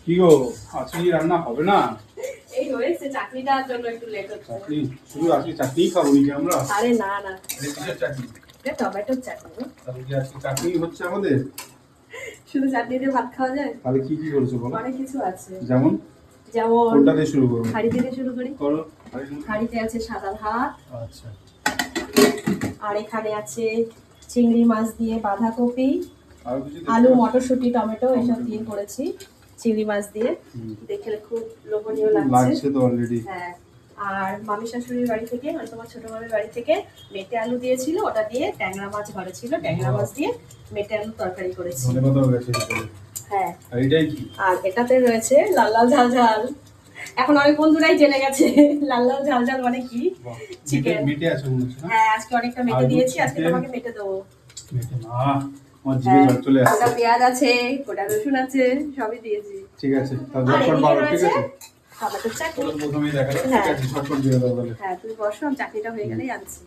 কি গো, আজকে রান্না হবে না? এই হয়েছে, চাটনিটার জন্য একটু লেট হচ্ছে। চাটনি? শুধু আজকে চাটনিই খাবো নাকি আমরা? আরে না না, কিসের চাটনি? এটা টমেটোর চাটনি। তাহলে কি আজকে চাটনি হচ্ছে আমাদের? শুধু চাটনি দিয়ে ভাত খাওয়া যায়? তাহলে কি কি করেছো বলো? অনেক কিছু আছে। যেমন যেমন কোনটা দিয়ে শুরু করবো? হাঁড়ি থেকে শুরু করি। করো। হাঁড়িতে আছে সাদা ভাত, আচ্ছা। আর এখানে আছে চিংড়ি মাছ দিয়ে বাঁধাকপি, আর কিছু আলু, মটরশুঁটি, টমেটো এসব দিয়ে করেছি। চিংড়ি মাছ দিয়ে দেখে খুব লোভনীয় লাগছে তো অলরেডি। হ্যাঁ। আর মামি শাশুড়ির বাড়ি থেকে, মানে তোমার ছোট মামির বাড়ি থেকে মেটে আলু দিয়েছিল, ওটা দিয়ে ট্যাংরা মাছ ঘরে ছিল, ট্যাংরা মাছ দিয়ে মেটে আলু তরকারি করেছি। ধন্যবাদ গেছে। হ্যাঁ। আর এটাই কি? আর এটাতে রয়েছে লাল লাল ঝাল ঝাল। এখন অনেক বন্ধুরাই জেনে গেছে লাল লাল ঝাল ঝাল মানে কি। চিকেন মেটে আছে মনে হচ্ছে। হ্যাঁ, আজকে অনেকটা মেটে দিয়েছি, আজকে তোমাকে মেটে দেবো। মেটে না, আমার জিভে জল চলে আসছে। ওটা পেঁয়াজ আছে, ওটা রসুন আছে, সবই দিয়েছি। ঠিক আছে, তাহলে ঝটপট বারো। ঠিক আছে, টমেটোর চাটনি প্রথমেই দেখালাম। ঠিক আছে, ঝটপট দিয়ে দাও তাহলে। হ্যাঁ, তুমি বসো, আমি চাটনিটা হয়ে গেলেই আনছি।